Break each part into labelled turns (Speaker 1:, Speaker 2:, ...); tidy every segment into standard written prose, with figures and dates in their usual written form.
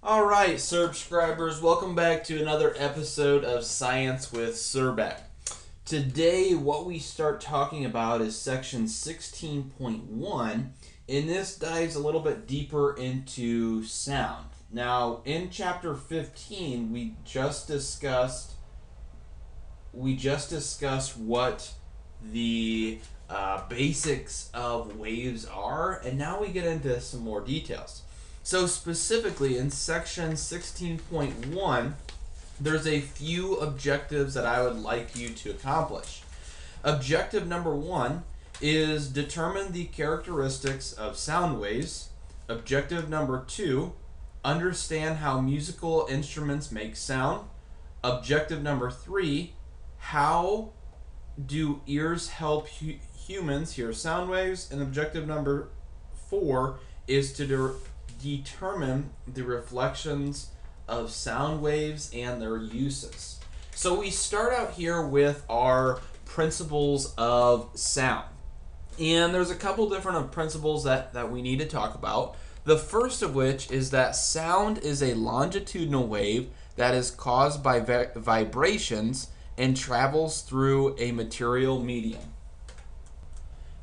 Speaker 1: Alright, subscribers, welcome back to another episode of Science with Surbeck. Today, what we start talking about is section 16.1, and this dives a little bit deeper into sound. Now, in chapter 15, we just discussed what the basics of waves are, and now we get into some more details. So specifically in section 16.1, there's a few objectives that I would like you to accomplish. Objective number 1 is determine the characteristics of sound waves. Objective number 2, understand how musical instruments make sound. Objective number 3, how do ears help humans hear sound waves? And objective number 4 is to determine the reflections of sound waves and their uses. So we start out here with our principles of sound. And there's a couple different principles that we need to talk about. The first of which is that sound is a longitudinal wave that is caused by vibrations and travels through a material medium.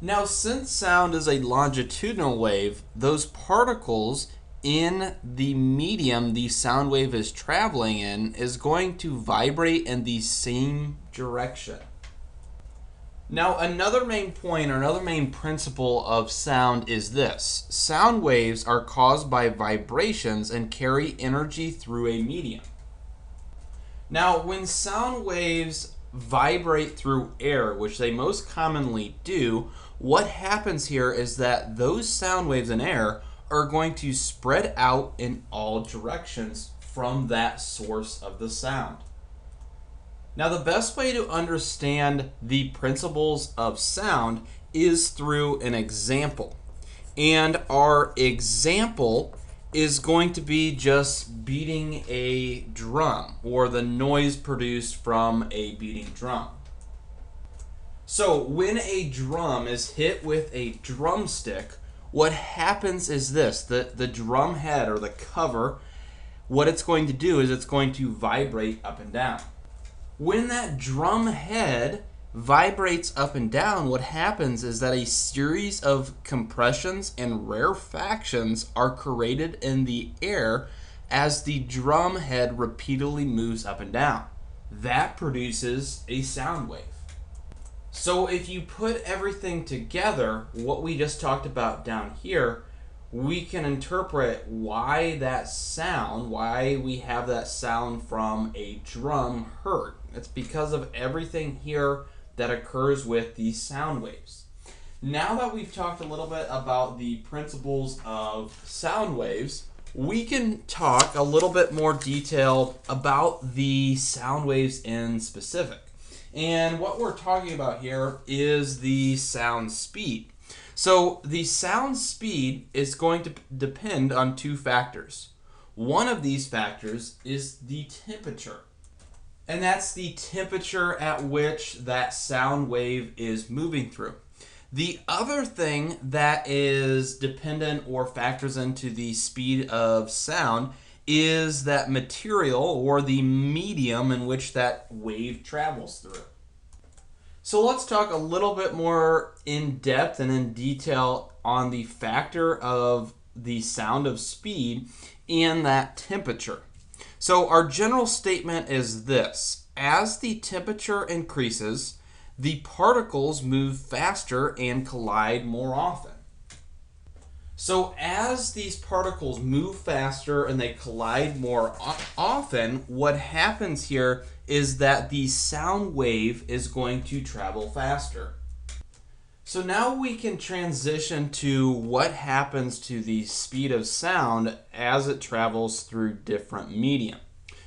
Speaker 1: Now, since sound is a longitudinal wave, those particles in the medium the sound wave is traveling in is going to vibrate in the same direction. Now, another main point or another main principle of sound is this. Sound waves are caused by vibrations and carry energy through a medium. Now, when sound waves vibrate through air, which they most commonly do, what happens here is that those sound waves in air are going to spread out in all directions from that source of the sound. Now, the best way to understand the principles of sound is through an example. And our example is going to be just beating a drum, or the noise produced from a beating drum. So when a drum is hit with a drumstick, what happens is this: the drum head or the cover, what it's going to do is it's going to vibrate up and down. When that drum head vibrates up and down, what happens is that a series of compressions and rarefactions are created in the air as the drum head repeatedly moves up and down. That produces a sound wave. So if you put everything together, what we just talked about down here, we can interpret why we have that sound from a drum heard. It's because of everything here that occurs with these sound waves. Now that we've talked a little bit about the principles of sound waves, we can talk a little bit more detail about the sound waves in specific. And what we're talking about here is the sound speed. So the sound speed is going to depend on two factors. One of these factors is the temperature. And that's the temperature at which that sound wave is moving through. The other thing that is dependent or factors into the speed of sound is that material or the medium in which that wave travels through. So let's talk a little bit more in depth and in detail on the factor of the sound of speed and that temperature. So our general statement is this: as the temperature increases, the particles move faster and collide more often. So as these particles move faster and they collide more often, what happens here is that the sound wave is going to travel faster. So now we can transition to what happens to the speed of sound as it travels through different medium.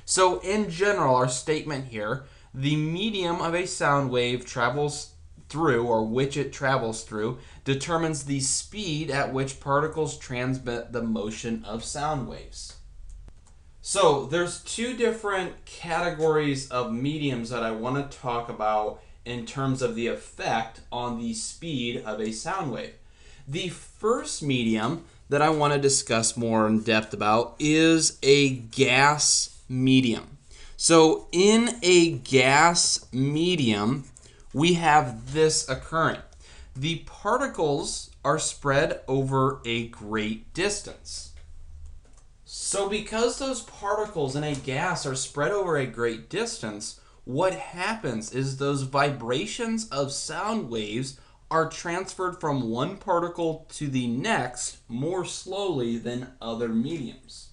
Speaker 1: So in general, our statement here, the medium of a sound wave travels through, or which it travels through, determines the speed at which particles transmit the motion of sound waves. So there's two different categories of mediums that I want to talk about in terms of the effect on the speed of a sound wave. The first medium
Speaker 2: that I want to discuss more in depth about is a gas medium. So in a gas medium, we have this occurring. The particles are spread over a great distance. So because those particles in a gas are spread over a great distance, what happens is those vibrations of sound waves are transferred from one particle to the next more slowly than other mediums.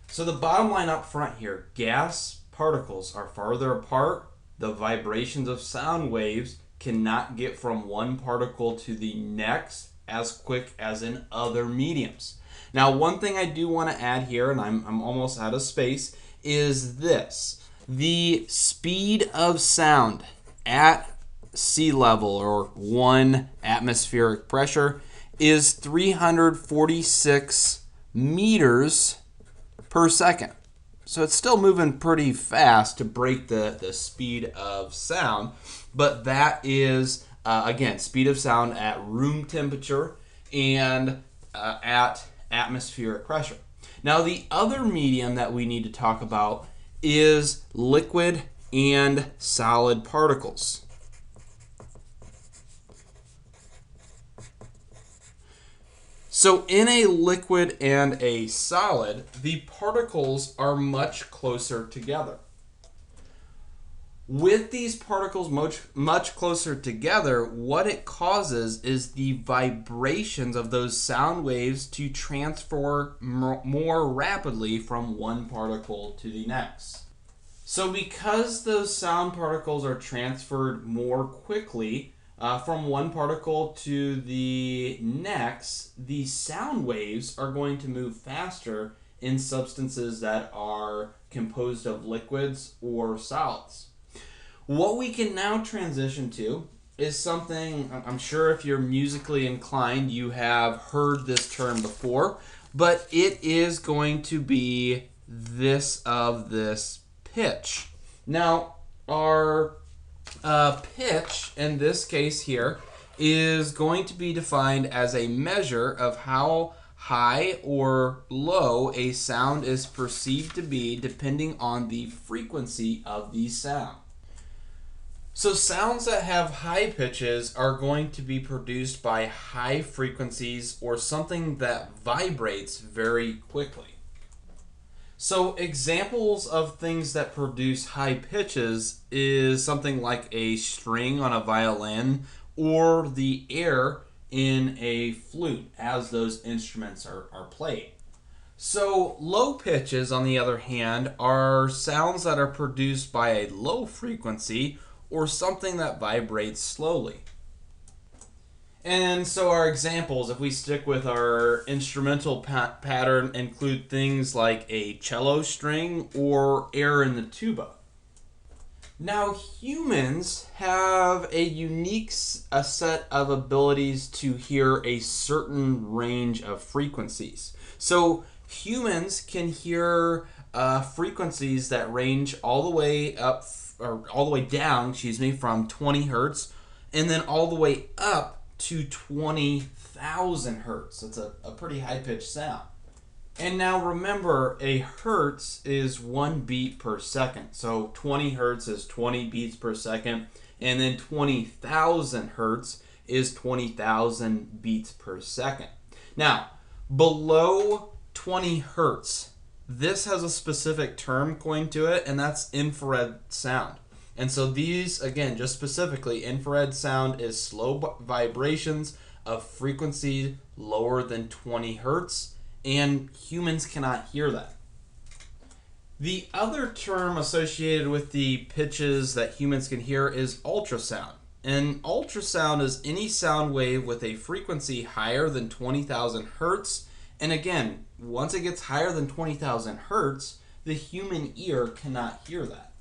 Speaker 2: So the bottom line up front here, gas particles are farther apart. The vibrations of sound waves cannot get from one particle to the next as quick as in other mediums. Now, one thing I do want to add here, and I'm almost out of space, is this. The speed of sound at sea level, or 1 atmospheric pressure, is 346 meters per second. So it's still moving pretty fast to break the speed of sound, but that is, again, speed of sound at room temperature and at atmospheric pressure. Now, the other medium that we need to talk about is liquid and solid particles. So in a liquid and a solid, the particles are much closer together. With these particles much closer together, what it causes is the vibrations of those sound waves to transfer more rapidly from one particle to the next. So because those sound particles are transferred more quickly from one particle to the next, the sound waves are going to move faster in substances that are composed of liquids or solids. What we can now transition to is something, I'm sure if you're musically inclined, you have heard this term before, but it is going to be this pitch. Now, our pitch in this case here is going to be defined as a measure of how high or low a sound is perceived to be depending on the frequency of the sound. So sounds that have high pitches are going to be produced by high frequencies or something that vibrates very quickly. So examples of things that produce high pitches is something like a string on a violin or the air in a flute as those instruments are played. So low pitches, on the other hand, are sounds that are produced by a low frequency or something that vibrates slowly. And so our examples, if we stick with our instrumental pattern, include things like a cello string or air in the tuba. Now, humans have a unique set of abilities to hear a certain range of frequencies. So humans can hear frequencies that range all the way up, or all the way down, from 20 hertz, and then all the way up to 20,000 hertz. That's a pretty high-pitched sound. And now remember, a hertz is 1 beat per second. So 20 hertz is 20 beats per second, and then 20,000 hertz is 20,000 beats per second. Now, below 20 hertz, this has a specific term coined to it, and that's infrared sound. And so these, again, just specifically, infrared sound is slow vibrations of frequency lower than 20 hertz, and humans cannot hear that. The other term associated with the pitches that humans can hear is ultrasound. And ultrasound is any sound wave with a frequency higher than 20,000 hertz. And again, once it gets higher than 20,000 hertz, the human ear cannot hear that.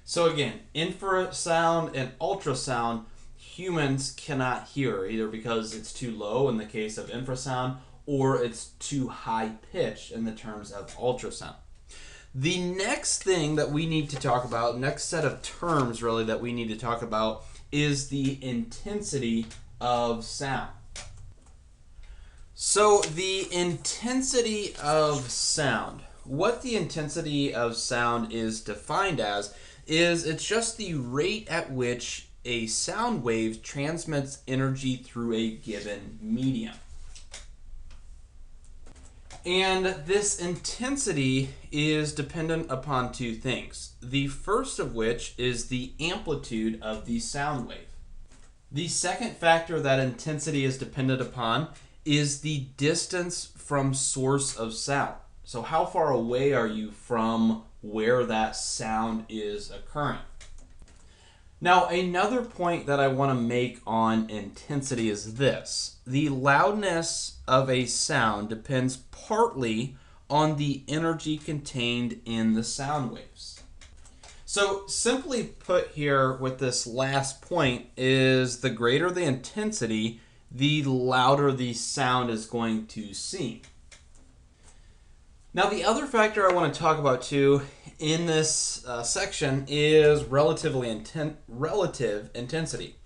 Speaker 2: So again, infrasound and ultrasound, humans cannot hear, either because it's too low in the case of infrasound, or it's too high pitched in the terms of ultrasound. The next thing that we need to talk about, next set of terms really that we need to talk about, is the intensity of sound. So the intensity of sound. What the intensity of sound is defined as is it's just the rate at which a sound wave transmits energy through a given medium. And this intensity is dependent upon two things. The first of which is the amplitude of the sound wave. The second factor that intensity is dependent upon is the distance from source of sound. So how far away are you from where that sound is occurring? Now, another point that I want to make on intensity is this. The loudness of a sound depends partly on the energy contained in the sound waves. So simply put here with this last point is the greater the intensity, the louder the sound is going to seem. Now the other factor I want to talk about too in this section is relative intensity.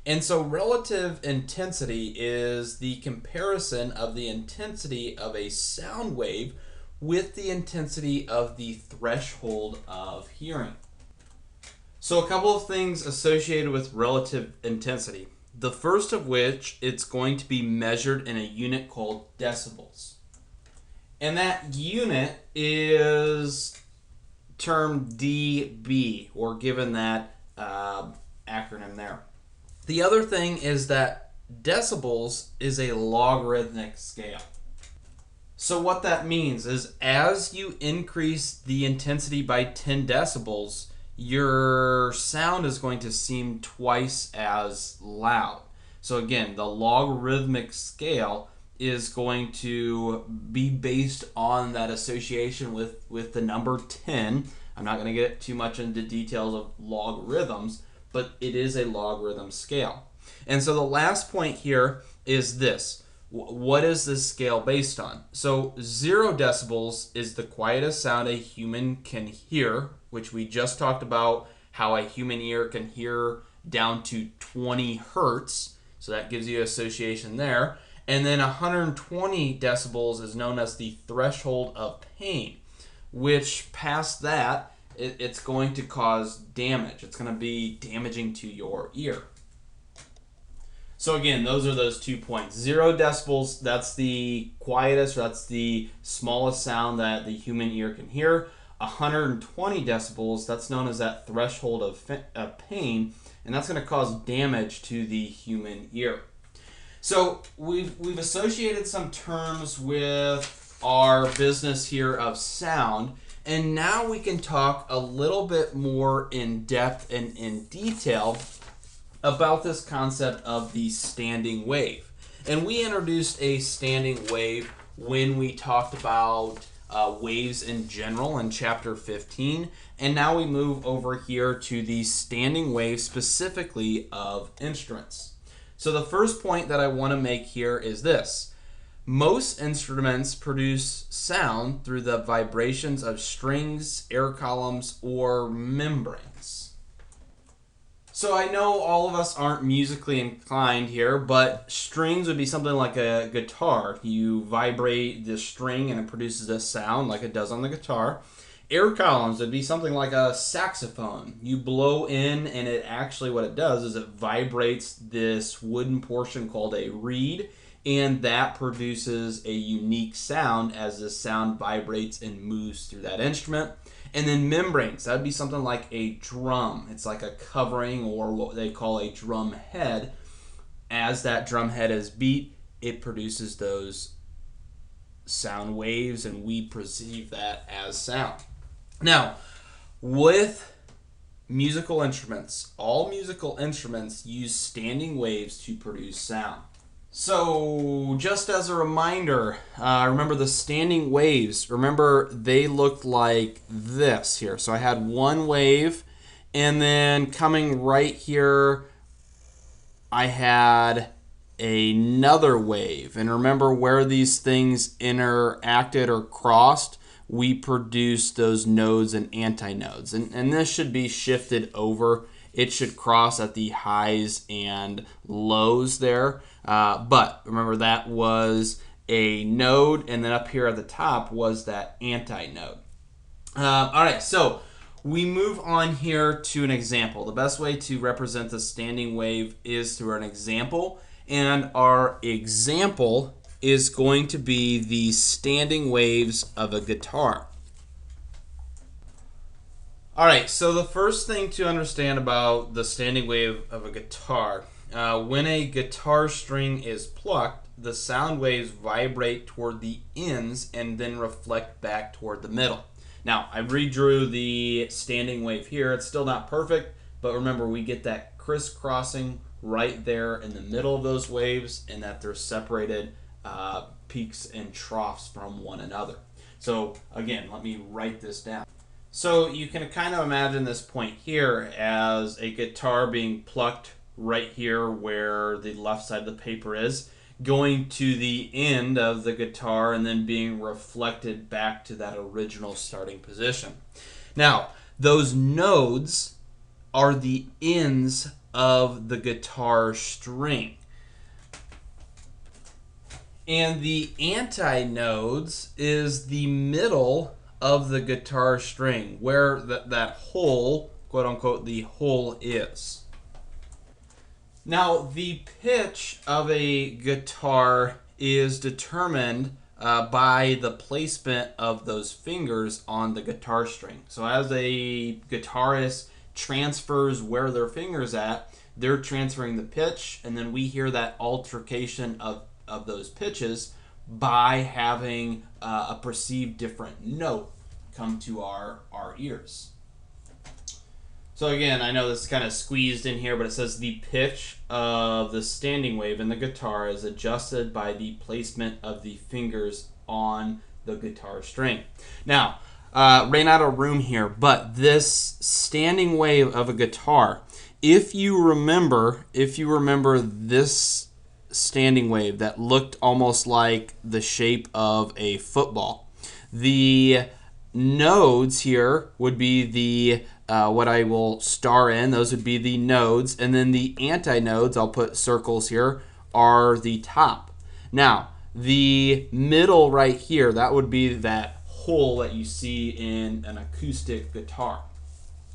Speaker 2: And so relative intensity is the comparison of the intensity of a sound wave with the intensity of the threshold of hearing. So a couple of things associated with relative intensity. The first of which, it's going to be measured in a unit called decibels. And that unit is termed dB, or given that acronym there. The other thing is that decibels is a logarithmic scale. So what that means is as you increase the intensity by 10 decibels, your sound is going to seem twice as loud. So again, the logarithmic scale is going to be based on that association with the number 10. I'm not going to get too much into details of logarithms, but it is a logarithm scale. And so the last point here is this. What is this scale based on? So 0 decibels is the quietest sound a human can hear, which we just talked about how a human ear can hear down to 20 hertz. So that gives you association there. And then 120 decibels is known as the threshold of pain, which past that, it's going to cause damage. It's going to be damaging to your ear. So again, those are those 2 points. 0 decibels, that's the quietest, or that's the smallest sound that the human ear can hear. 120 decibels, that's known as that threshold of pain, and that's going to cause damage to the human ear. So we've associated some terms with our business here of sound, and now we can talk a little bit more in depth and in detail about this concept of the standing wave. And we introduced a standing wave when we talked about waves in general in chapter 15, and now we move over here to the standing wave specifically of instruments. So the first point that I want to make here is this. Most instruments produce sound through the vibrations of strings, air columns, or membranes. So I know all of us aren't musically inclined here, but strings would be something like a guitar. You vibrate the string and it produces a sound like it does on the guitar. Air columns would be something like a saxophone. You blow in and it actually, what it does is it vibrates this wooden portion called a reed, and that produces a unique sound as the sound vibrates and moves through that instrument. And then membranes, that would be something like a drum. It's like a covering, or what they call a drum head. As that drum head is beat, it produces those sound waves, and we perceive that as sound. Now, with musical instruments, all musical instruments use standing waves to produce sound. So, just as a reminder, remember the standing waves, remember they looked like this here. So I had one wave, and then coming right here, I had another wave. And remember where these things interacted or crossed, we produced those nodes and antinodes. And this should be shifted over. It should cross at the highs and lows there. But remember that was a node, and then up here at the top was that antinode. All right, so we move on here to an example. The best way to represent the standing wave is through an example, and our example is going to be the standing waves of a guitar. All right, so the first thing to understand about the standing wave of a guitar, when a guitar string is plucked, the sound waves vibrate toward the ends and then reflect back toward the middle. Now, I redrew the standing wave here. It's still not perfect, but remember, we get that crisscrossing right there in the middle of those waves, and that they're separated peaks and troughs from one another. So again, let me write this down. So you can kind of imagine this point here as a guitar being plucked right here where the left side of the paper is, going to the end of the guitar and then being reflected back to that original starting position. Now, those nodes are the ends of the guitar string. And the antinodes is the middle of the guitar string, where that hole, quote unquote, the hole is. Now, the pitch of a guitar is determined by the placement of those fingers on the guitar string. So as a guitarist transfers where their finger's at, they're transferring the pitch, and then we hear that altercation of those pitches by having a perceived different note come to our ears. So again, I know this is kind of squeezed in here, but it says the pitch of the standing wave in the guitar is adjusted by the placement of the fingers on the guitar string. Now, ran out of room here, but this standing wave of a guitar, if you remember this standing wave that looked almost like the shape of a football, the nodes here would be the what I will star in. Those would be the nodes, and then the antinodes, I'll put circles here, are the top. Now, the middle right here, that would be that hole that you see in an acoustic guitar.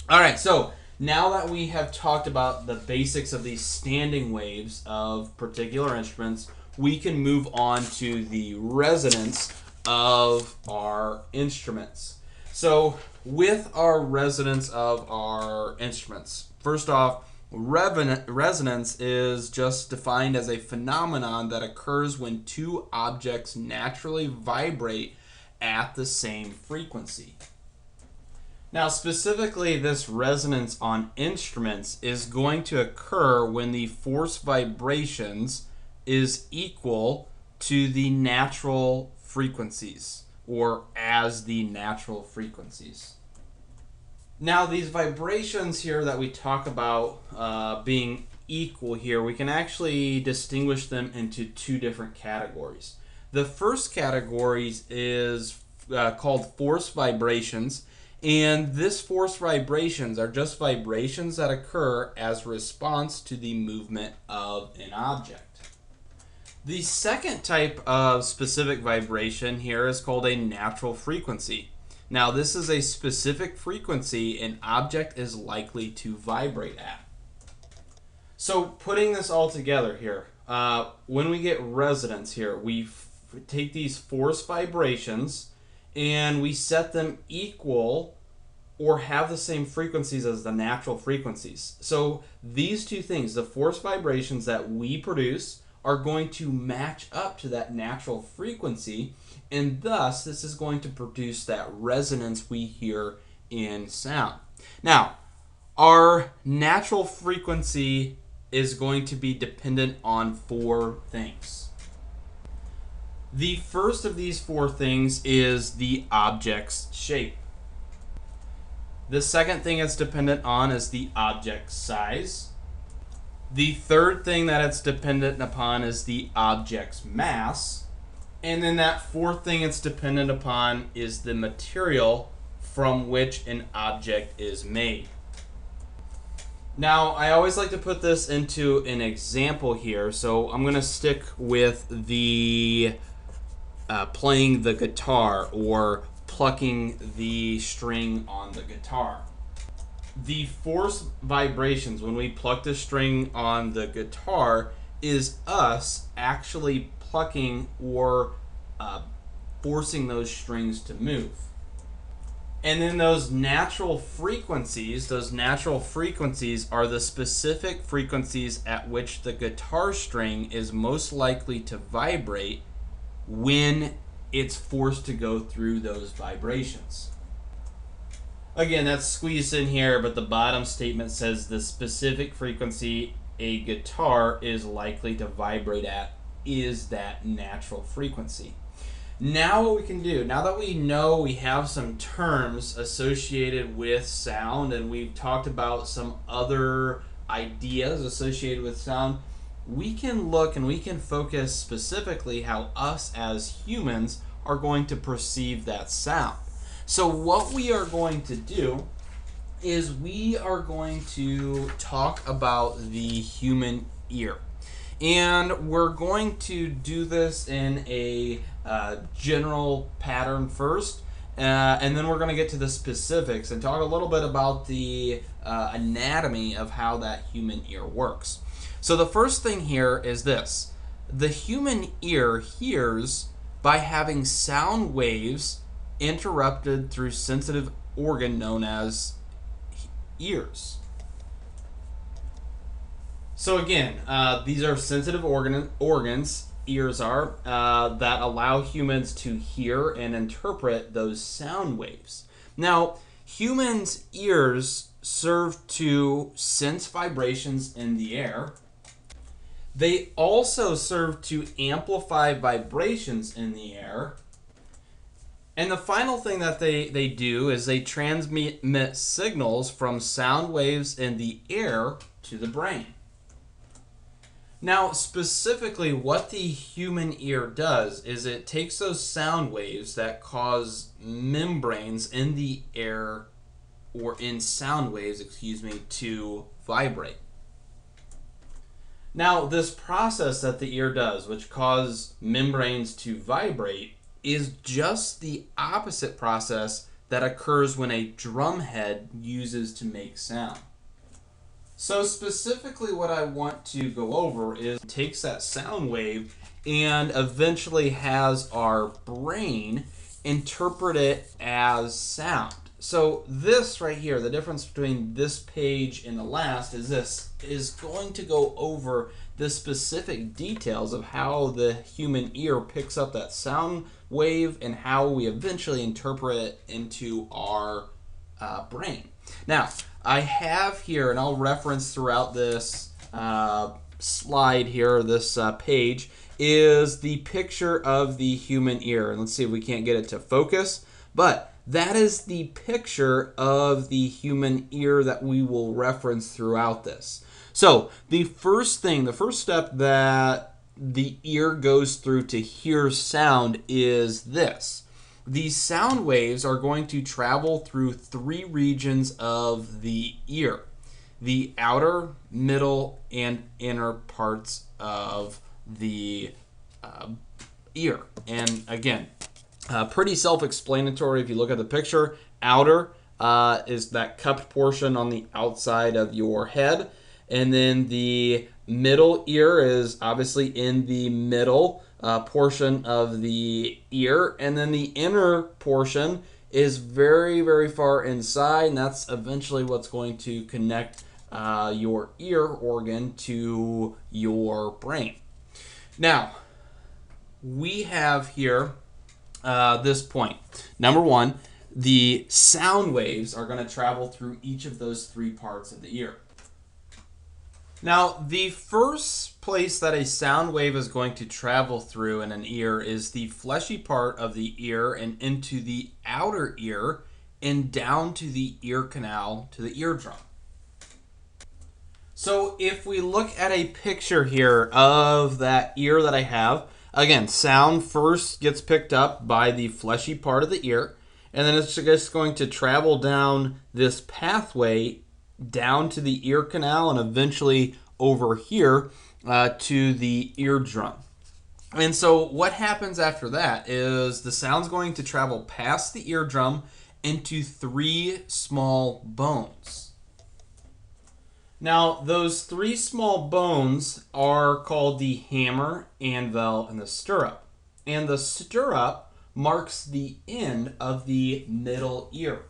Speaker 2: All right, so now that we have talked about the basics of these standing waves of particular instruments, we can move on to the resonance of our instruments. So with our resonance of our instruments, first off, resonance is just defined as a phenomenon that occurs when two objects naturally vibrate at the same frequency. Now, specifically, this resonance on instruments is going to occur when the force vibrations is equal to the natural frequencies, or as the natural frequencies. Now, these vibrations here that we talk about being equal here, we can actually distinguish them into two different categories. The first category is called force vibrations, and this force vibrations are just vibrations that occur as a response to the movement of an object. The second type of specific vibration here is called a natural frequency. Now, this is a specific frequency an object is likely to vibrate at. So, putting this all together here, when we get resonance here, we take these force vibrations and we set them equal or have the same frequencies as the natural frequencies. So these two things, the force vibrations that we produce, are going to match up to that natural frequency, and thus this is going to produce that resonance we hear in sound. Now, our natural frequency is going to be dependent on four things. The first of these four things is the object's shape. The second thing it's dependent on is the object's size. The third thing that it's dependent upon is the object's mass. And then that fourth thing it's dependent upon is the material from which an object is made. Now, I always like to put this into an example here, so I'm going to stick with the playing the guitar or plucking the string on the guitar. The force vibrations when we pluck the string on the guitar is us actually plucking or forcing those strings to move. And then those natural frequencies are the specific frequencies at which the guitar string is most likely to vibrate when it's forced to go through those vibrations. Again, that's squeezed in here, but the bottom statement says the specific frequency a guitar is likely to vibrate at is that natural frequency. Now what we can do, now that we know we have some terms associated with sound and we've talked about some other ideas associated with sound, we can look and we can focus specifically how us as humans are going to perceive that sound. So what we are going to do is we are going to talk about the human ear. And we're going to do this in a general pattern first, and then we're going to get to the specifics and talk a little bit about the anatomy of how that human ear works. So the first thing here is this. The human ear hears by having sound waves interrupted through sensitive organ known as ears. So again, these are sensitive organs, ears are, that allow humans to hear and interpret those sound waves. Now, humans' ears serve to sense vibrations in the air. They also serve to amplify vibrations in the air. And the final thing that they do is they transmit signals from sound waves in the air to the brain. Now, specifically, what the human ear does is it takes those sound waves that cause membranes in the air, or in sound waves, to vibrate. Now, this process that the ear does, which causes membranes to vibrate, is just the opposite process that occurs when a drum head uses to make sound. So specifically what I want to go over is it takes that sound wave and eventually has our brain interpret it as sound. So this right here, the difference between this page and the last is going to go over the specific details of how the human ear picks up that sound wave and how we eventually interpret it into our brain. Now, I have here, and I'll reference throughout this slide here, this page, is the picture of the human ear. And let's see if we can't get it to focus. But that is the picture of the human ear that we will reference throughout this. So the first step that the ear goes through to hear sound is this. These sound waves are going to travel through three regions of the ear: the outer, middle, and inner parts of the ear. And again, pretty self-explanatory if you look at the picture. Outer is that cupped portion on the outside of your head. And then the middle ear is obviously in the middle portion of the ear. And then the inner portion is very, very far inside. And that's eventually what's going to connect your ear organ to your brain. Now, we have here this point. Number one, the sound waves are going to travel through each of those three parts of the ear. Now, the first place that a sound wave is going to travel through in an ear is the fleshy part of the ear and into the outer ear and down to the ear canal, to the eardrum. So if we look at a picture here of that ear that I have, again, sound first gets picked up by the fleshy part of the ear, and then it's just going to travel down this pathway down to the ear canal and eventually over here to the eardrum. And so what happens after that is the sound's going to travel past the eardrum into 3 small bones. Now, those 3 small bones are called the hammer, anvil, and the stirrup. And the stirrup marks the end of the middle ear.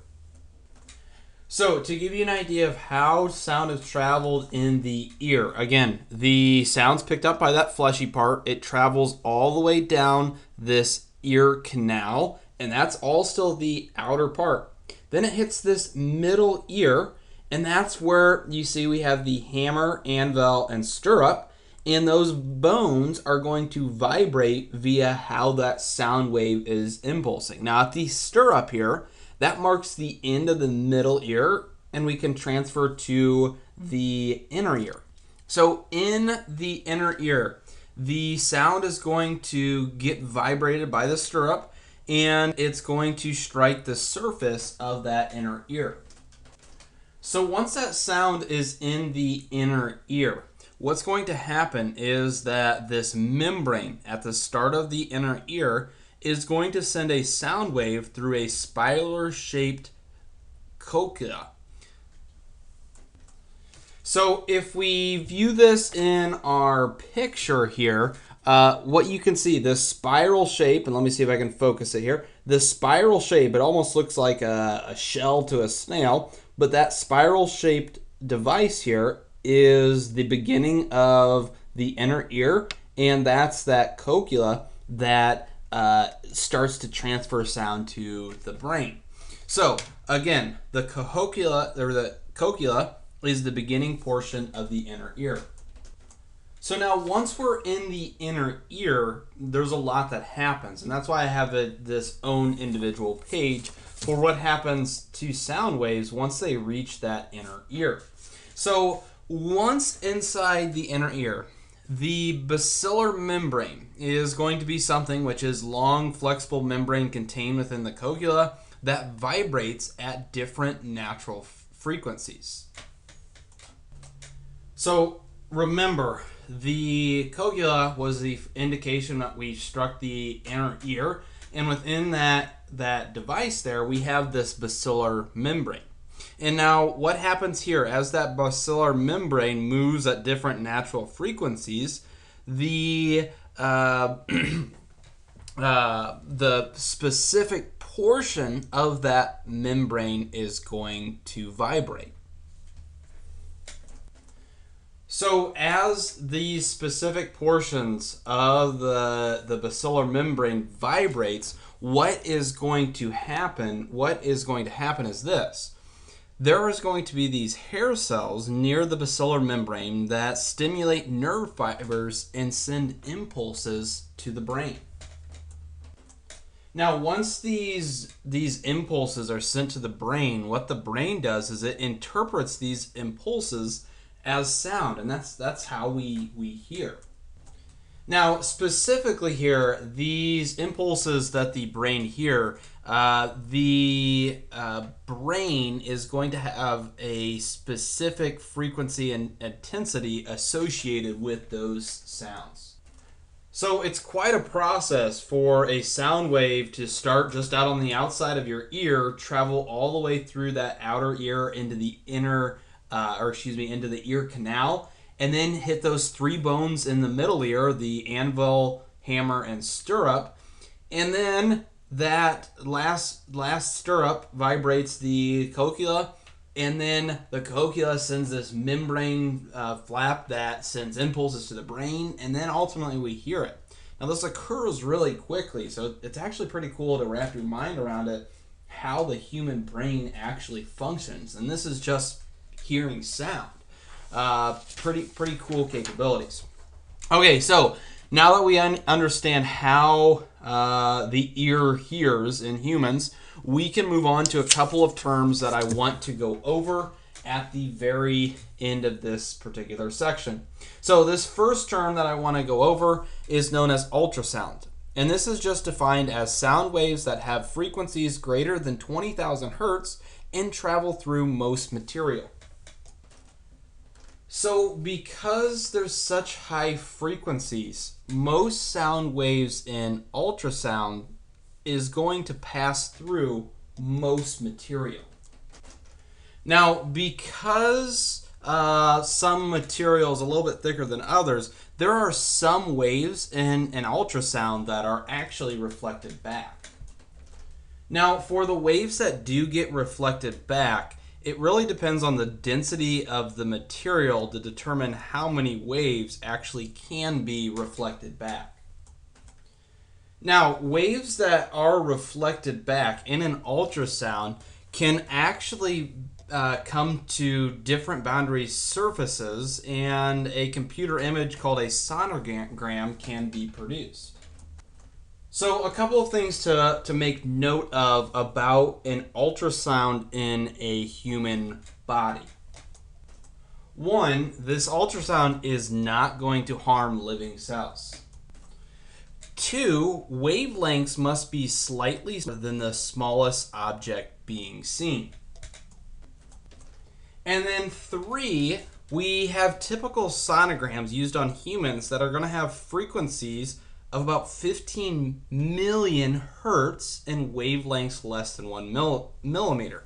Speaker 2: So, to give you an idea of how sound has traveled in the ear, again, the sound's picked up by that fleshy part. It travels all the way down this ear canal, and that's all still the outer part. Then it hits this middle ear, and that's where you see we have the hammer, anvil, and stirrup, and those bones are going to vibrate via how that sound wave is impulsing. Now, at the stirrup here, that marks the end of the middle ear, and we can transfer to the inner ear. So in the inner ear, the sound is going to get vibrated by the stirrup, and it's going to strike the surface of that inner ear. So once that sound is in the inner ear, what's going to happen is that this membrane at the start of the inner ear is going to send a sound wave through a spiral-shaped cochlea. So if we view this in our picture here, what you can see, this spiral shape, and let me see if I can focus it here. This spiral shape, it almost looks like a shell to a snail, but that spiral-shaped device here is the beginning of the inner ear, and that's that cochlea that starts to transfer sound to the brain. So again, the cochlea is the beginning portion of the inner ear. So now once we're in the inner ear, there's a lot that happens, and that's why I have this own individual page for what happens to sound waves once they reach that inner ear. So once inside the inner ear, the basilar membrane is going to be something which is long, flexible membrane contained within the cochlea that vibrates at different natural frequencies. So remember, the cochlea was the indication that we struck the inner ear, and within that device there, we have this basilar membrane. And now what happens here as that basilar membrane moves at different natural frequencies, the specific portion of that membrane is going to vibrate. So as these specific portions of the basilar membrane vibrates, what is going to happen is this. There is going to be these hair cells near the basilar membrane that stimulate nerve fibers and send impulses to the brain. Now, once these impulses are sent to the brain, what the brain does is it interprets these impulses as sound, and that's how we hear. Now, specifically here, these impulses that the brain hear, the brain is going to have a specific frequency and intensity associated with those sounds. So it's quite a process for a sound wave to start just out on the outside of your ear, travel all the way through that outer ear into the into the ear canal, and then hit those 3 bones in the middle ear, the anvil, hammer, and stirrup. And then that last stirrup vibrates the cochlea, and then the cochlea sends this membrane flap that sends impulses to the brain, and then ultimately we hear it. Now this occurs really quickly, so it's actually pretty cool to wrap your mind around it, how the human brain actually functions. And this is just hearing sound. Pretty cool capabilities. Okay, so now that we understand how the ear hears in humans, we can move on to a couple of terms that I want to go over at the very end of this particular section. So this first term that I want to go over is known as ultrasound. And this is just defined as sound waves that have frequencies greater than 20,000 hertz and travel through most material. So because there's such high frequencies, most sound waves in ultrasound is going to pass through most material. Now, because some material is a little bit thicker than others, there are some waves in an ultrasound that are actually reflected back. Now, for the waves that do get reflected back, it really depends on the density of the material to determine how many waves actually can be reflected back. Now, waves that are reflected back in an ultrasound can actually come to different boundary surfaces, and a computer image called a sonogram can be produced. So a couple of things to make note of about an ultrasound in a human body. One, this ultrasound is not going to harm living cells. Two, wavelengths must be slightly smaller than the smallest object being seen. And then three, we have typical sonograms used on humans that are going to have frequencies of about 15 million hertz and wavelengths less than 1 millimeter.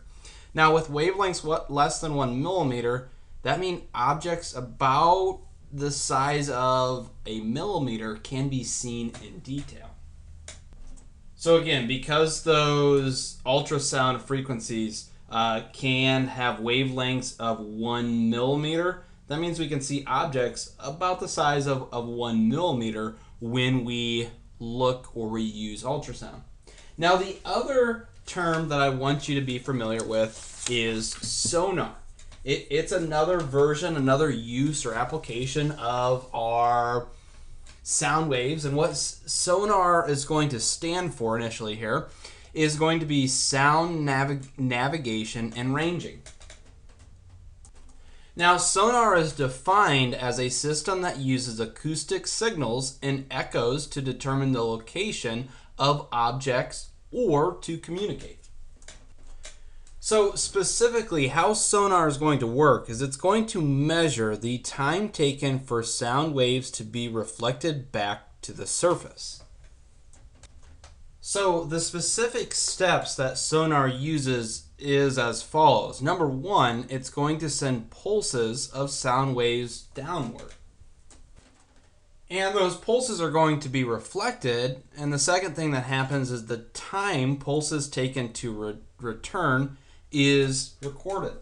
Speaker 2: Now, with wavelengths less than 1 millimeter, that means objects about the size of a millimeter can be seen in detail. So again, because those ultrasound frequencies can have wavelengths of 1 millimeter, that means we can see objects about the size of 1 millimeter when we look or we use ultrasound. Now, the other term that I want you to be familiar with is sonar. It's another version, another use or application of our sound waves. And what sonar is going to stand for initially here is going to be sound navigation and ranging. Now, sonar is defined as a system that uses acoustic signals and echoes to determine the location of objects or to communicate. So specifically, how sonar is going to work is it's going to measure the time taken for sound waves to be reflected back to the surface. So the specific steps that sonar uses is as follows. Number one, it's going to send pulses of sound waves downward. And those pulses are going to be reflected, and the second thing that happens is the time pulses taken to return is recorded.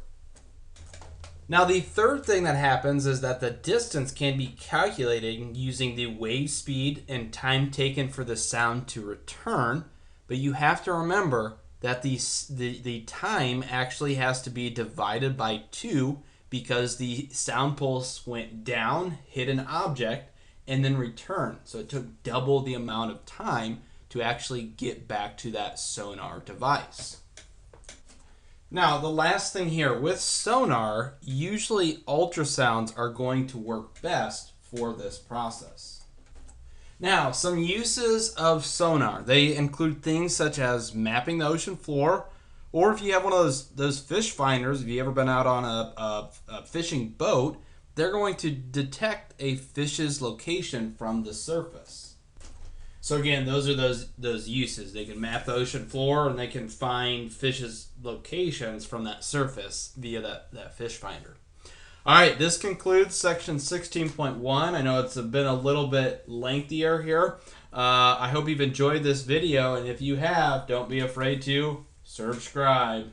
Speaker 2: Now, the third thing that happens is that the distance can be calculated using the wave speed and time taken for the sound to return, but you have to remember that the time actually has to be divided by 2 because the sound pulse went down, hit an object, and then returned. So it took double the amount of time to actually get back to that sonar device. Now, the last thing here, with sonar, usually ultrasounds are going to work best for this process. Now, some uses of sonar. They include things such as mapping the ocean floor, or if you have one of those fish finders, if you've ever been out on a fishing boat, they're going to detect a fish's location from the surface. So again, those are those uses. They can map the ocean floor and they can find fish's locations from that surface via that fish finder. All right, this concludes section 16.1. I know it's been a little bit lengthier here. I hope you've enjoyed this video, and if you have, don't be afraid to subscribe.